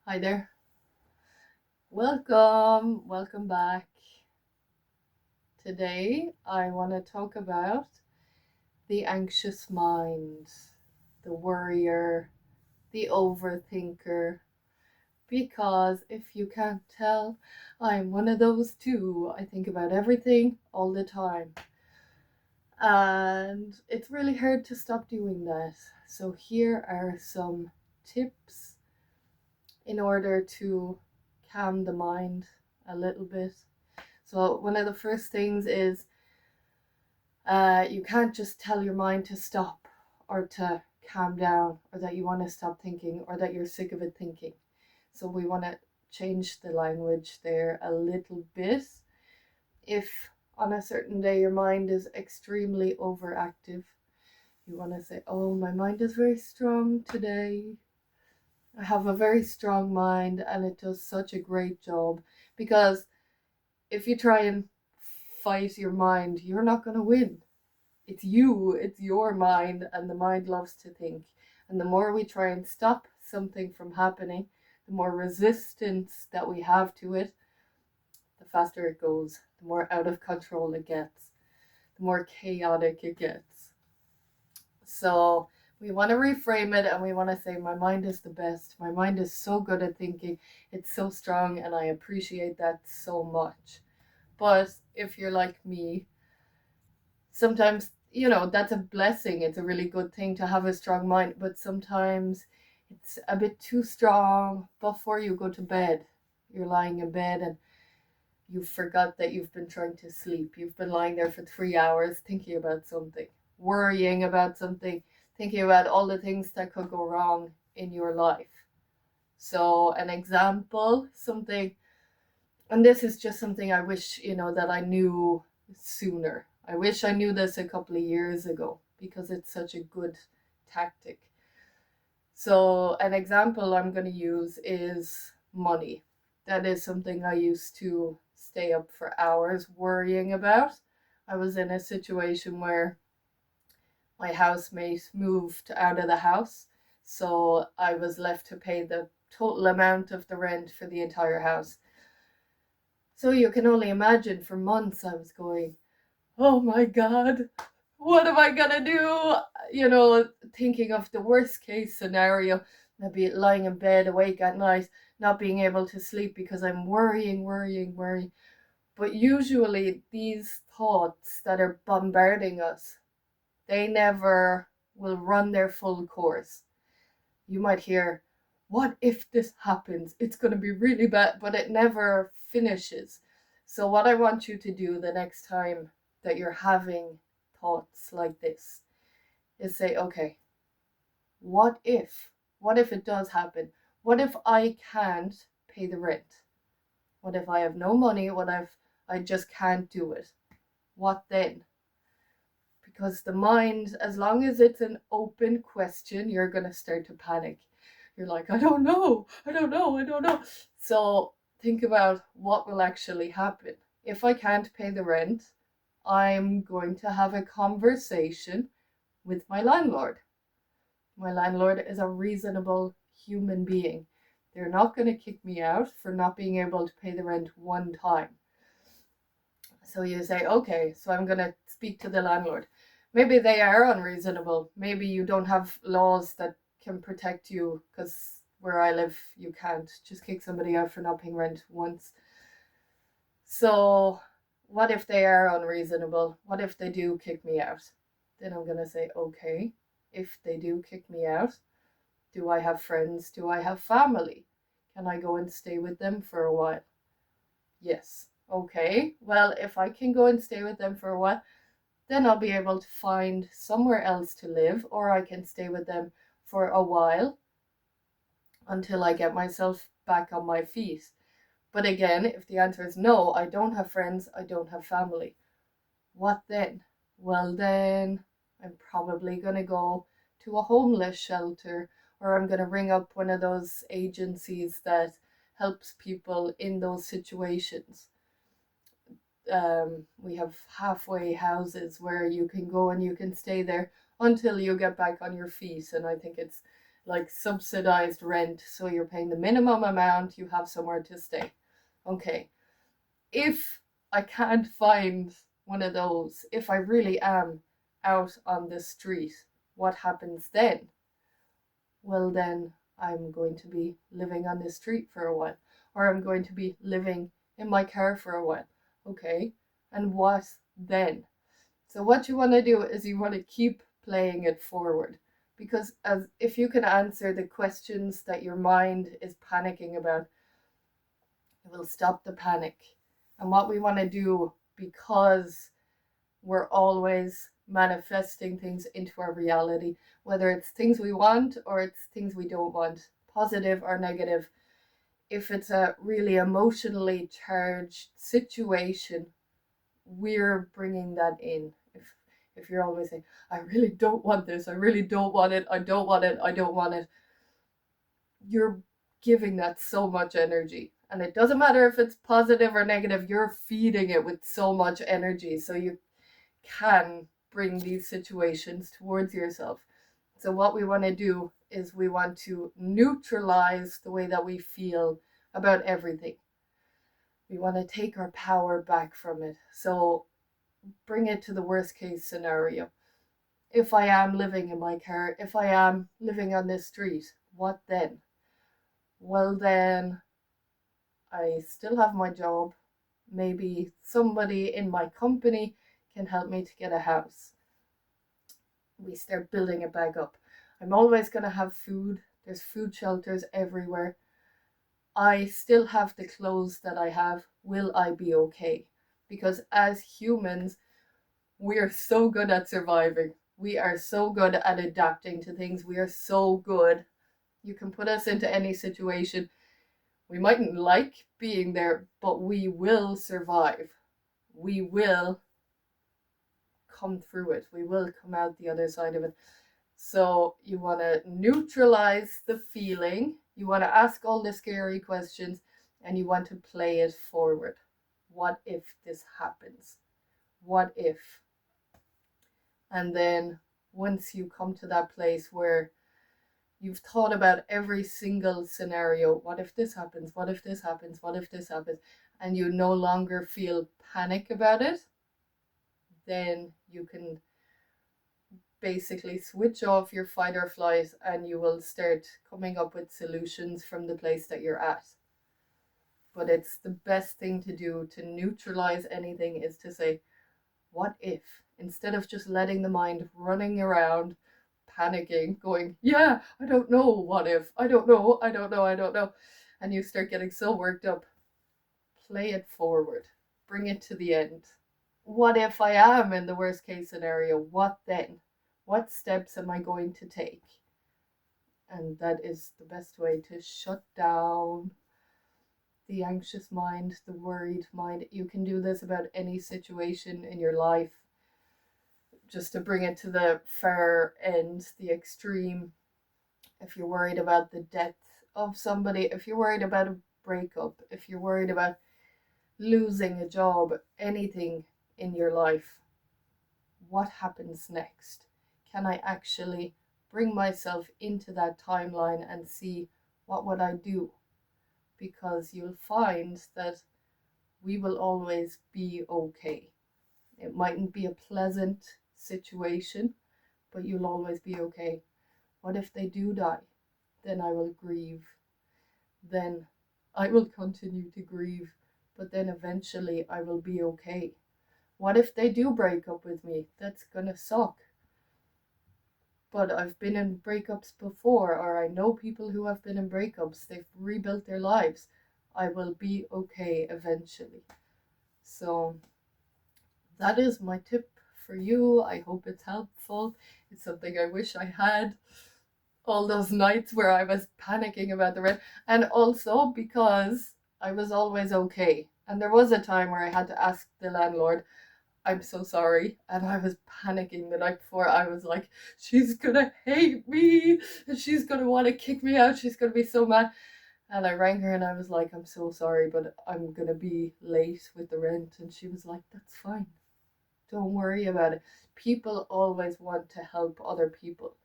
Hi there. Welcome back. Today I want to talk about the anxious mind, the worrier, the overthinker. Because if you can't tell, I'm one of those too. I think about everything all the time. And it's really hard to stop doing that. So, here are some tips in order to calm the mind a little bit. So, one of the first things is you can't just tell your mind to stop or to calm down or that you want to stop thinking or that you're sick of it thinking. So, we want to change the language there a little bit. If on a certain day your mind is extremely overactive, you want to say, "Oh, my mind is very strong today. I have a very strong mind and it does such a great job." Because if you try and fight your mind, you're not going to win. It's you, it's your mind, and the mind loves to think. And the more we try and stop something from happening, the more resistance that we have to it, the faster it goes, the more out of control it gets, the more chaotic it gets. So we want to reframe it and we want to say, my mind is the best. My mind is so good at thinking. It's so strong, and I appreciate that so much. But if you're like me, sometimes, that's a blessing. It's a really good thing to have a strong mind, but sometimes it's a bit too strong before you go to bed. You're lying in bed and you forgot that you've been trying to sleep. You've been lying there for 3 hours thinking about something, worrying about something, thinking about all the things that could go wrong in your life. So, an example, something, and this is just something I wish, that I knew sooner. I wish I knew this a couple of years ago because it's such a good tactic. So, an example I'm going to use is money. That is something I used to stay up for hours worrying about. I was in a situation where my housemate moved out of the house, so I was left to pay the total amount of the rent for the entire house. So you can only imagine, for months I was going, "Oh my God, what am I gonna do?" Thinking of the worst case scenario, maybe lying in bed awake at night, not being able to sleep because I'm worrying. But usually these thoughts that are bombarding us, they never will run their full course. You might hear, "What if this happens? It's going to be really bad," but it never finishes. So, what I want you to do the next time that you're having thoughts like this is say, "Okay, what if? What if it does happen? What if I can't pay the rent? What if I have no money? What if I just can't do it? What then?" Because the mind, as long as it's an open question, you're going to start to panic. You're like, I don't know. So think about what will actually happen. If I can't pay the rent, I'm going to have a conversation with my landlord. My landlord is a reasonable human being. They're not going to kick me out for not being able to pay the rent one time. So you say, "Okay, so I'm going to speak to the landlord." Maybe they are unreasonable. Maybe you don't have laws that can protect you, because where I live, you can't just kick somebody out for not paying rent once. So, what if they are unreasonable? What if they do kick me out? Then I'm going to say, "Okay, if they do kick me out, do I have friends? Do I have family? Can I go and stay with them for a while?" Yes. Okay. Well, if I can go and stay with them for a while, then I'll be able to find somewhere else to live, or I can stay with them for a while until I get myself back on my feet. But again, if the answer is no, I don't have friends, I don't have family, what then? Well, then I'm probably going to go to a homeless shelter, or I'm going to ring up one of those agencies that helps people in those situations. We have halfway houses where you can go and you can stay there until you get back on your feet. And I think it's like subsidized rent, so you're paying the minimum amount, you have somewhere to stay. Okay, if I can't find one of those, if I really am out on the street, what happens then? Well, then I'm going to be living on the street for a while, or I'm going to be living in my car for a while. Okay, and what then? So what you want to do is you want to keep playing it forward, because as if you can answer the questions that your mind is panicking about, it will stop the panic. And what we want to do, because we're always manifesting things into our reality, whether it's things we want or it's things we don't want, positive or negative. If it's a really emotionally charged situation, we're bringing that in. If you're always saying, I really don't want this, I really don't want it, I don't want it, I don't want it, you're giving that so much energy. And it doesn't matter if it's positive or negative, you're feeding it with so much energy. So you can bring these situations towards yourself. So what we want to do is we want to neutralize the way that we feel about everything. We want to take our power back from it. So bring it to the worst case scenario. If I am living in my car, if I am living on this street, what then? Well, then I still have my job. Maybe somebody in my company can help me to get a house. We start building it back up. I'm always going to have food. There's food shelters everywhere. I still have the clothes that I have. Will I be okay? Because as humans, we are so good at surviving. We are so good at adapting to things. We are so good. You can put us into any situation. We mightn't like being there, but we will survive. We will come through it. We will come out the other side of it. So you want to neutralize the feeling. You want to ask all the scary questions, and you want to play it forward. What if this happens? What if? And then once you come to that place where you've thought about every single scenario, what if this happens? What if this happens? What if this happens? And you no longer feel panic about it, then you can basically switch off your fight or flight, and you will start coming up with solutions from the place that you're at. But it's the best thing to do to neutralize anything is to say, what if? Instead of just letting the mind running around, panicking, going, yeah, I don't know, what if? I don't know, I don't know, I don't know. And you start getting so worked up. Play it forward. Bring it to the end. What if I am in the worst case scenario? What then? What steps am I going to take? And that is the best way to shut down the anxious mind, the worried mind. You can do this about any situation in your life. Just to bring it to the far end, the extreme, if you're worried about the death of somebody, if you're worried about a breakup, if you're worried about losing a job, anything in your life, what happens next? Can I actually bring myself into that timeline and see what would I do? Because you'll find that we will always be okay. It mightn't be a pleasant situation, but you'll always be okay. What if they do die? Then I will grieve. Then I will continue to grieve, but then eventually I will be okay. What if they do break up with me? That's gonna suck. But I've been in breakups before, or I know people who have been in breakups. They've rebuilt their lives. I will be okay eventually. So that is my tip for you. I hope it's helpful. It's something I wish I had all those nights where I was panicking about the rent. And also because I was always okay. And there was a time where I had to ask the landlord, I'm so sorry. And I was panicking the night before. I was like, she's gonna hate me and she's gonna want to kick me out. She's gonna be so mad. And I rang her and I was like, I'm so sorry, but I'm gonna be late with the rent. And she was like, that's fine. Don't worry about it. People always want to help other people.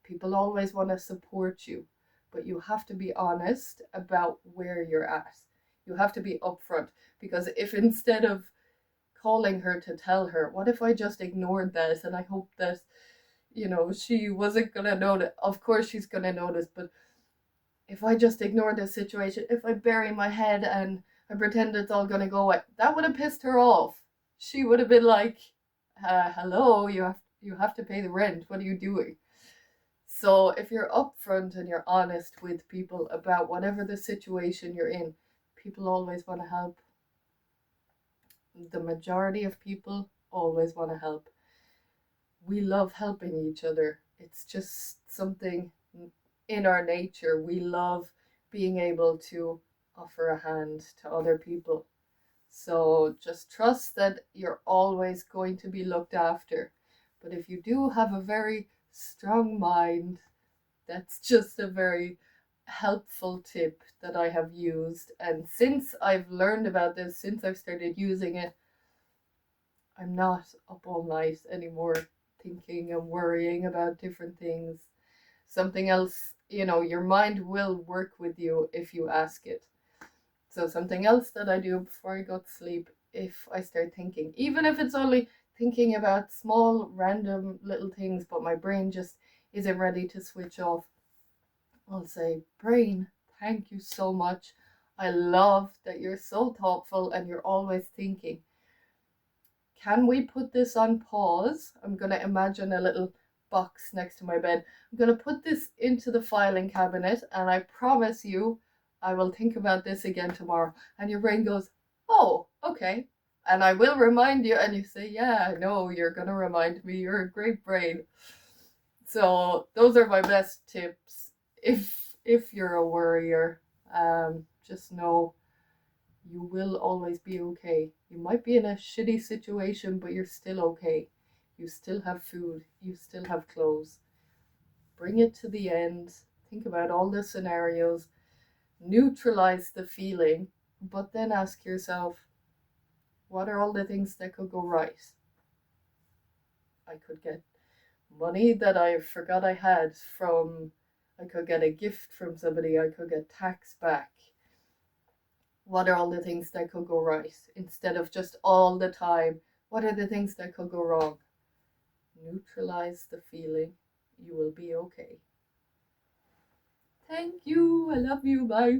People always want to support you, but you have to be honest about where you're at. You have to be upfront, because if instead of calling her to tell her, what if I just ignored this and I hope that, she wasn't going to notice? Of course she's going to notice, but if I just ignore this situation, if I bury my head and I pretend it's all going to go away, that would have pissed her off. She would have been like, hello, you have to pay the rent. What are you doing? So if you're upfront and you're honest with people about whatever the situation you're in, people always want to help. The majority of people always want to help. We love helping each other. It's just something in our nature. We love being able to offer a hand to other people. So just trust that you're always going to be looked after. But if you do have a very strong mind, that's just a very helpful tip that I have used. And since I've learned about this, since I've started using it, I'm not up all night anymore thinking and worrying about different things. Something else, your mind will work with you if you ask it. So something else that I do before I go to sleep, if I start thinking, even if it's only thinking about small random little things, but my brain just isn't ready to switch off, I'll say, brain, thank you so much. I love that you're so thoughtful and you're always thinking. Can we put this on pause? I'm going to imagine a little box next to my bed. I'm going to put this into the filing cabinet, and I promise you I will think about this again tomorrow. And your brain goes, oh, okay. And I will remind you, and you say, yeah, I know you're going to remind me. You're a great brain. So those are my best tips. If you're a worrier, just know you will always be okay. You might be in a shitty situation, but you're still okay. You still have food. You still have clothes. Bring it to the end. Think about all the scenarios. Neutralize the feeling, but then ask yourself, what are all the things that could go right? I could get money that I forgot I had I could get a gift from somebody. I could get tax back. What are all the things that could go right? Instead of just all the time, what are the things that could go wrong? Neutralize the feeling. You will be okay. Thank you. I love you. Bye.